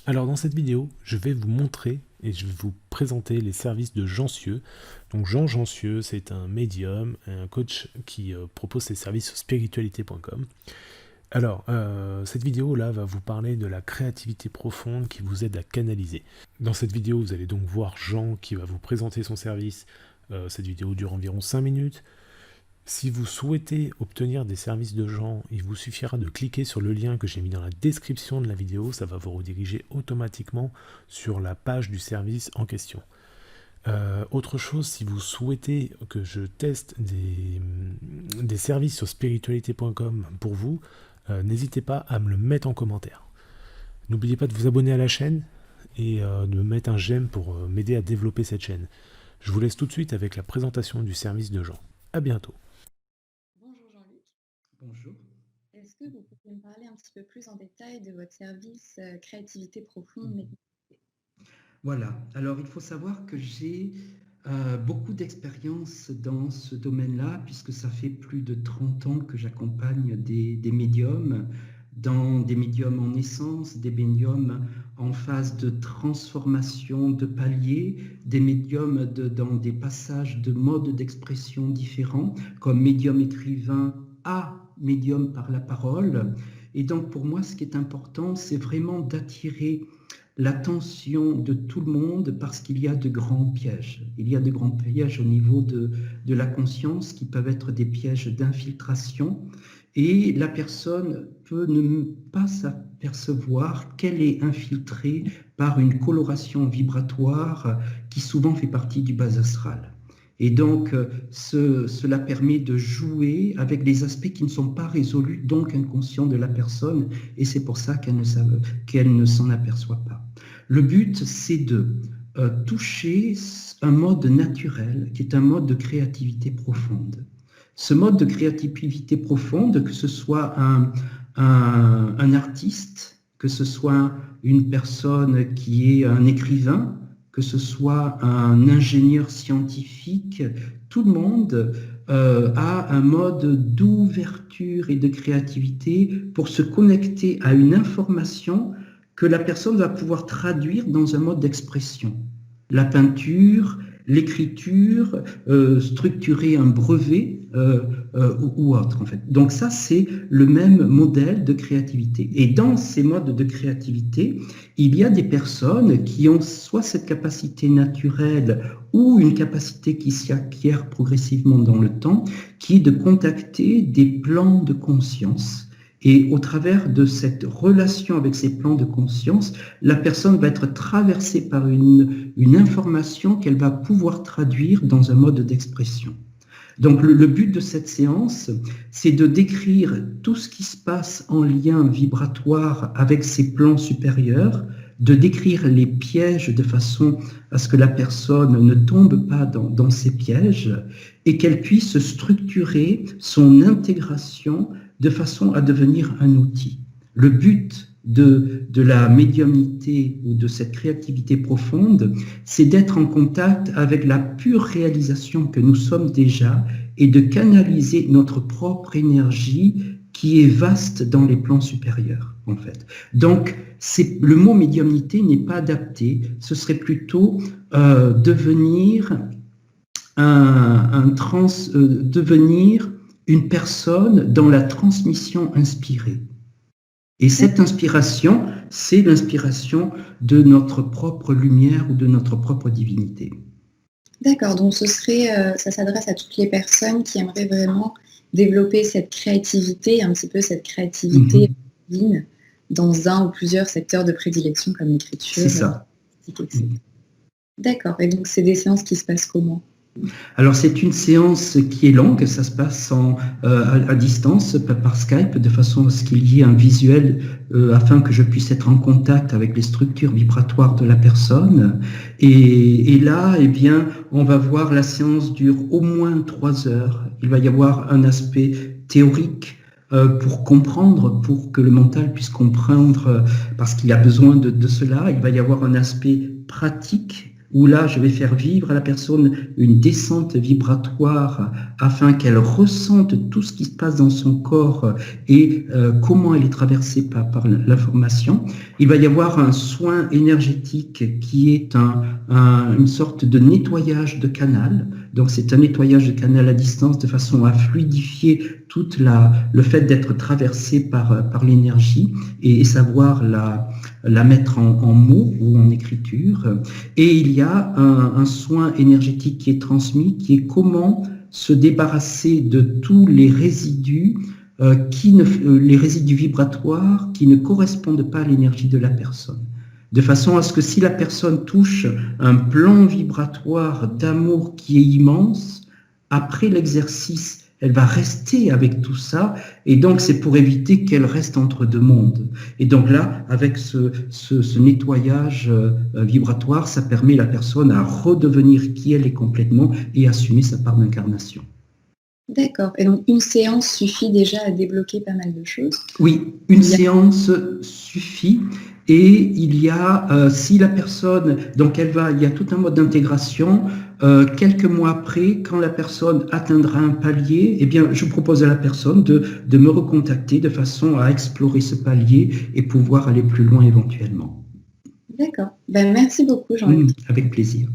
Alors dans cette vidéo, je vais vous montrer et je vais vous présenter les services de Jean Cieux. Donc Jean Cieux, c'est un médium, un coach qui propose ses services sur spiritualité.com. Alors, cette vidéo-là va vous parler de la créativité profonde qui vous aide à canaliser. Dans cette vidéo, vous allez donc voir Jean qui va vous présenter son service. Cette vidéo dure environ 5 minutes. Si vous souhaitez obtenir des services de Jean, il vous suffira de cliquer sur le lien que j'ai mis dans la description de la vidéo. Ça va vous rediriger automatiquement sur la page du service en question. Autre chose, si vous souhaitez que je teste des services sur spiritualité.com pour vous, n'hésitez pas à me le mettre en commentaire. N'oubliez pas de vous abonner à la chaîne et de me mettre un j'aime pour m'aider à développer cette chaîne. Je vous laisse tout de suite avec la présentation du service de Jean. À bientôt. Bonjour Jean-Luc. Bonjour. Est-ce que vous pouvez me parler un petit peu plus en détail de votre service Créativité Profonde? Voilà. Alors, il faut savoir que j'ai beaucoup d'expérience dans ce domaine-là, puisque ça fait plus de 30 ans que j'accompagne des médiums, dans des médiums en naissance, des médiums en phase de transformation, de palier, des médiums dans des passages de modes d'expression différents, comme médium écrivain à médium par la parole. Et donc, pour moi, ce qui est important, c'est vraiment d'attirer l'attention de tout le monde parce qu'il y a de grands pièges. Il y a de grands pièges au niveau de la conscience qui peuvent être des pièges d'infiltration et la personne peut ne pas s'apercevoir qu'elle est infiltrée par une coloration vibratoire qui souvent fait partie du bas astral. Et donc, cela permet de jouer avec des aspects qui ne sont pas résolus, donc inconscients de la personne, et c'est pour ça qu'elle ne s'en aperçoit pas. Le but, c'est de toucher un mode naturel, qui est un mode de créativité profonde. Ce mode de créativité profonde, que ce soit un artiste, que ce soit une personne qui est un écrivain, que ce soit un ingénieur scientifique, tout le monde a un mode d'ouverture et de créativité pour se connecter à une information que la personne va pouvoir traduire dans un mode d'expression. La peinture, l'écriture, structurer un brevet ou autre en fait. Donc ça, c'est le même modèle de créativité. Et dans ces modes de créativité, il y a des personnes qui ont soit cette capacité naturelle ou une capacité qui s'acquiert progressivement dans le temps, qui est de contacter des plans de conscience. Et au travers de cette relation avec ces plans de conscience, la personne va être traversée par une information qu'elle va pouvoir traduire dans un mode d'expression. Donc le but de cette séance, c'est de décrire tout ce qui se passe en lien vibratoire avec ces plans supérieurs, de décrire les pièges de façon à ce que la personne ne tombe pas dans ces pièges et qu'elle puisse structurer son intégration de façon à devenir un outil. Le but de la médiumnité ou de cette créativité profonde, c'est d'être en contact avec la pure réalisation que nous sommes déjà et de canaliser notre propre énergie qui est vaste dans les plans supérieurs, en fait. Donc, le mot médiumnité n'est pas adapté, ce serait plutôt devenir devenir une personne dans la transmission inspirée. Et cette inspiration, c'est l'inspiration de notre propre lumière ou de notre propre divinité. D'accord, donc ça s'adresse à toutes les personnes qui aimeraient vraiment développer cette créativité, un petit peu cette créativité divine dans un ou plusieurs secteurs de prédilection comme l'écriture. C'est ça. Etc. D'accord, et donc c'est des séances qui se passent comment ? Alors c'est une séance qui est longue, ça se passe à distance par Skype de façon à ce qu'il y ait un visuel afin que je puisse être en contact avec les structures vibratoires de la personne. Et là, eh bien, on va voir la séance dure au moins 3 heures. Il va y avoir un aspect théorique pour comprendre, pour que le mental puisse comprendre, parce qu'il a besoin de cela. Il va y avoir un aspect pratique où là, je vais faire vivre à la personne une descente vibratoire afin qu'elle ressente tout ce qui se passe dans son corps et comment elle est traversée par l'information. Il va y avoir un soin énergétique qui est une sorte de nettoyage de canal. Donc, c'est un nettoyage de canal à distance de façon à fluidifier le fait d'être traversé par l'énergie et savoir la mettre en mots ou en écriture. Et il y a un soin énergétique qui est transmis, qui est comment se débarrasser de tous les résidus, les résidus vibratoires qui ne correspondent pas à l'énergie de la personne. De façon à ce que si la personne touche un plan vibratoire d'amour qui est immense, après l'exercice, elle va rester avec tout ça, et donc c'est pour éviter qu'elle reste entre deux mondes. Et donc là, avec ce nettoyage vibratoire, ça permet à la personne à redevenir qui elle est complètement et assumer sa part d'incarnation. D'accord. Et donc, une séance suffit déjà à débloquer pas mal de choses? Oui, une séance suffit. Et il y a, si la personne, donc il y a tout un mode d'intégration. Quelques mois après, quand la personne atteindra un palier, eh bien, je propose à la personne de me recontacter de façon à explorer ce palier et pouvoir aller plus loin éventuellement. D'accord. Ben, merci beaucoup, Jean-Luc. Avec plaisir.